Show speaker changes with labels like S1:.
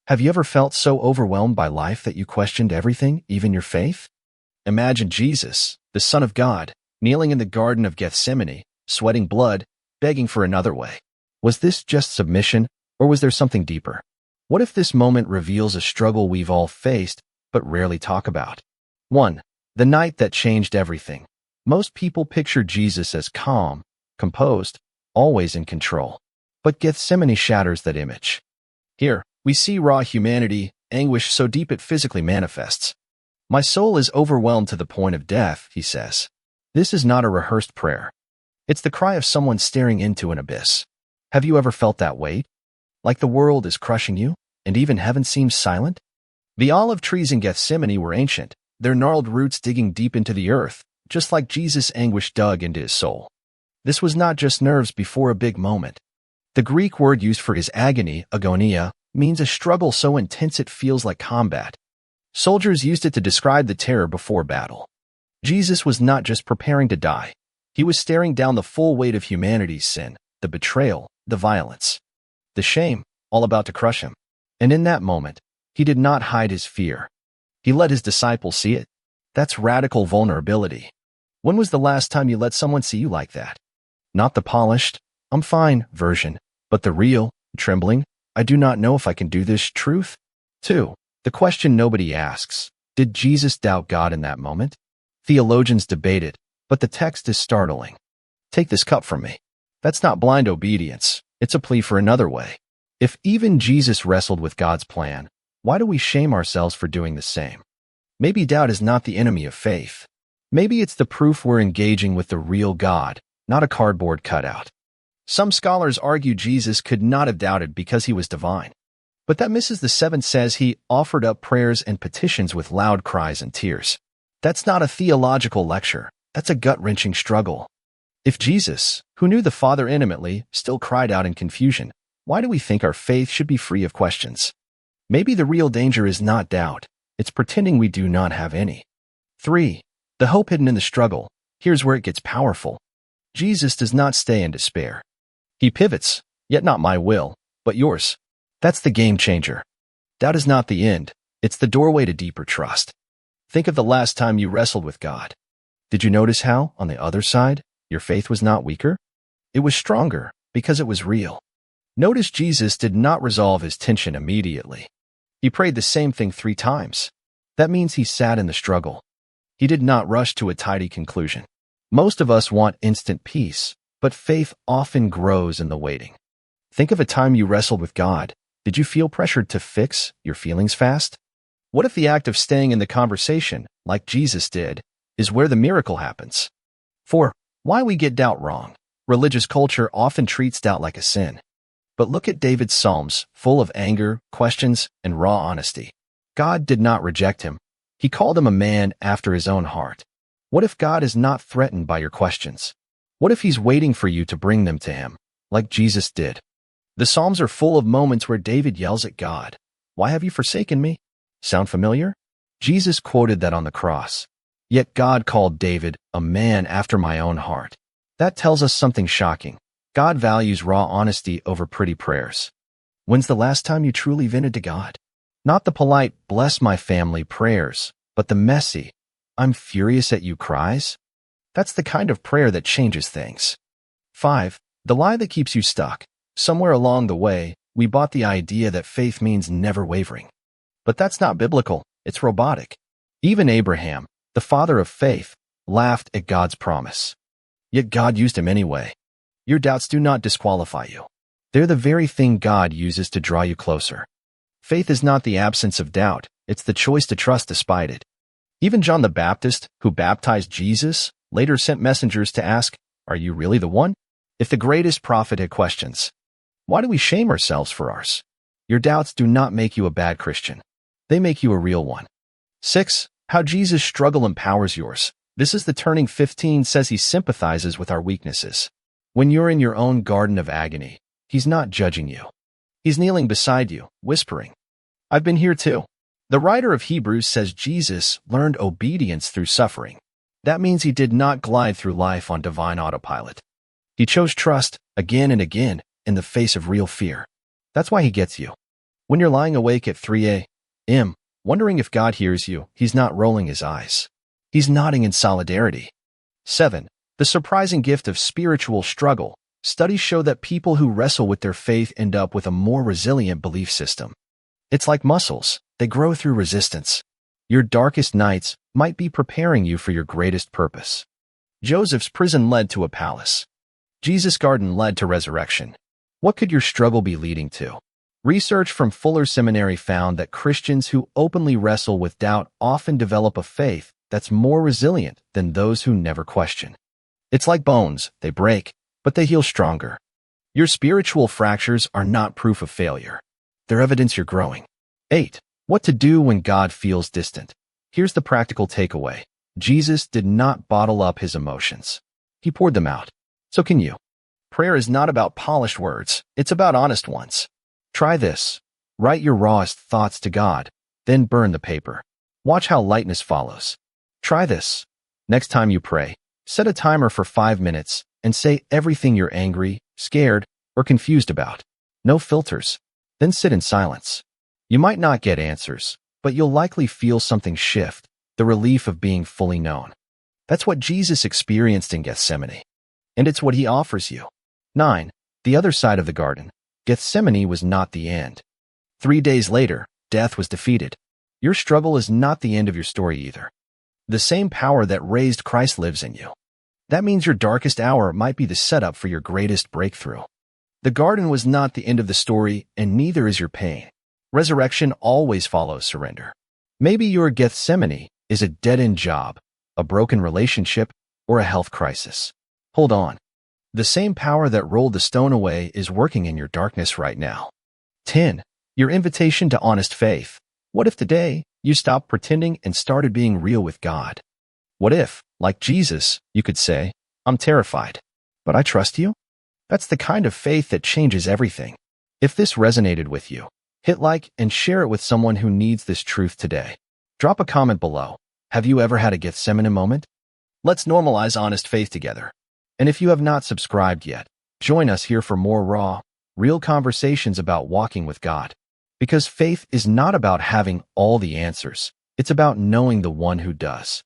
S1: Have you ever felt so overwhelmed by life that you questioned everything, even your faith? Imagine Jesus, the Son of God, kneeling in the Garden of Gethsemane, sweating blood, begging for another way. Was this just submission, or was there something deeper? What if this moment reveals a struggle we've all faced, but rarely talk about? 1. The night that changed everything. Most people picture Jesus as calm, composed, always in control. But Gethsemane shatters that image. Here, we see raw humanity, anguish so deep it physically manifests. My soul is overwhelmed to the point of death, he says. This is not a rehearsed prayer. It's the cry of someone staring into an abyss. Have you ever felt that weight? Like the world is crushing you, and even heaven seems silent? The olive trees in Gethsemane were ancient, their gnarled roots digging deep into the earth, just like Jesus' anguish dug into his soul. This was not just nerves before a big moment. The Greek word used for his agony, agonia, means a struggle so intense it feels like combat. Soldiers used it to describe the terror before battle. Jesus was not just preparing to die. He was staring down the full weight of humanity's sin, the betrayal, the violence, the shame, all about to crush him. And in that moment, he did not hide his fear. He let his disciples see it. That's radical vulnerability. When was the last time you let someone see you like that? Not the polished, "I'm fine" version, but the real, trembling, "I do not know if I can do this" truth. 2. The question nobody asks. Did Jesus doubt God in that moment? Theologians debate it, but the text is startling. "Take this cup from me." That's not blind obedience. It's a plea for another way. If even Jesus wrestled with God's plan, why do we shame ourselves for doing the same? Maybe doubt is not the enemy of faith. Maybe it's the proof we're engaging with the real God, not a cardboard cutout. Some scholars argue Jesus could not have doubted because he was divine. But that misses the 7 says he offered up prayers and petitions with loud cries and tears. That's not a theological lecture. That's a gut-wrenching struggle. If Jesus, who knew the Father intimately, still cried out in confusion, why do we think our faith should be free of questions? Maybe the real danger is not doubt. It's pretending we do not have any. 3. The hope hidden in the struggle. Here's where it gets powerful. Jesus does not stay in despair. He pivots, "Yet not my will, but yours." That's the game changer. Doubt is not the end. It's the doorway to deeper trust. Think of the last time you wrestled with God. Did you notice how, on the other side, your faith was not weaker? It was stronger because it was real. Notice Jesus did not resolve his tension immediately. He prayed the same thing 3 times. That means he sat in the struggle. He did not rush to a tidy conclusion. Most of us want instant peace, but faith often grows in the waiting. Think of a time you wrestled with God. Did you feel pressured to fix your feelings fast? What if the act of staying in the conversation, like Jesus did, is where the miracle happens? 4. Why we get doubt wrong. Religious culture often treats doubt like a sin. But look at David's Psalms, full of anger, questions, and raw honesty. God did not reject him. He called him a man after his own heart. What if God is not threatened by your questions? What if he's waiting for you to bring them to him, like Jesus did? The Psalms are full of moments where David yells at God, "Why have you forsaken me?" Sound familiar? Jesus quoted that on the cross. Yet God called David a man after my own heart. That tells us something shocking. God values raw honesty over pretty prayers. When's the last time you truly vented to God? Not the polite, "bless my family" prayers, but the messy, "I'm furious at you" cries. That's the kind of prayer that changes things. 5. The lie that keeps you stuck. Somewhere along the way, we bought the idea that faith means never wavering. But that's not biblical, it's robotic. Even Abraham, the father of faith, laughed at God's promise. Yet God used him anyway. Your doubts do not disqualify you. They're the very thing God uses to draw you closer. Faith is not the absence of doubt, it's the choice to trust despite it. Even John the Baptist, who baptized Jesus, later sent messengers to ask, "Are you really the one?" If the greatest prophet had questions, why do we shame ourselves for ours? Your doubts do not make you a bad Christian. They make you a real one. 6. How Jesus' struggle empowers yours. This is the turning 15 says he sympathizes with our weaknesses. When you're in your own garden of agony, he's not judging you. He's kneeling beside you, whispering, "I've been here too." The writer of Hebrews says Jesus learned obedience through suffering. That means he did not glide through life on divine autopilot. He chose trust again and again in the face of real fear. That's why he gets you. When you're lying awake at 3 a.m., wondering if God hears you, he's not rolling his eyes. He's nodding in solidarity. 7. The surprising gift of spiritual struggle. Studies show that people who wrestle with their faith end up with a more resilient belief system. It's like muscles. They grow through resistance. Your darkest nights might be preparing you for your greatest purpose. Joseph's prison led to a palace. Jesus' garden led to resurrection. What could your struggle be leading to? Research from Fuller Seminary found that Christians who openly wrestle with doubt often develop a faith that's more resilient than those who never question. It's like bones. They break, but they heal stronger. Your spiritual fractures are not proof of failure. They're evidence you're growing. 8. What to do when God feels distant. Here's the practical takeaway. Jesus did not bottle up his emotions. He poured them out. So can you. Prayer is not about polished words. It's about honest ones. Try this. Write your rawest thoughts to God, then burn the paper. Watch how lightness follows. Try this. Next time you pray, set a timer for 5 minutes and say everything you're angry, scared, or confused about. No filters. Then sit in silence. You might not get answers, but you'll likely feel something shift, the relief of being fully known. That's what Jesus experienced in Gethsemane. And it's what he offers you. 9. The other side of the garden. Gethsemane was not the end. 3 days later, death was defeated. Your struggle is not the end of your story either. The same power that raised Christ lives in you. That means your darkest hour might be the setup for your greatest breakthrough. The garden was not the end of the story, and neither is your pain. Resurrection always follows surrender. Maybe your Gethsemane is a dead-end job, a broken relationship, or a health crisis. Hold on. The same power that rolled the stone away is working in your darkness right now. 10. Your invitation to honest faith. What if today you stopped pretending and started being real with God? What if, like Jesus, you could say, I'm terrified, but I trust you? That's the kind of faith that changes everything. If this resonated with you, hit like and share it with someone who needs this truth today. Drop a comment below. Have you ever had a Gethsemane moment? Let's normalize honest faith together. And if you have not subscribed yet, join us here for more raw, real conversations about walking with God. Because faith is not about having all the answers. It's about knowing the one who does.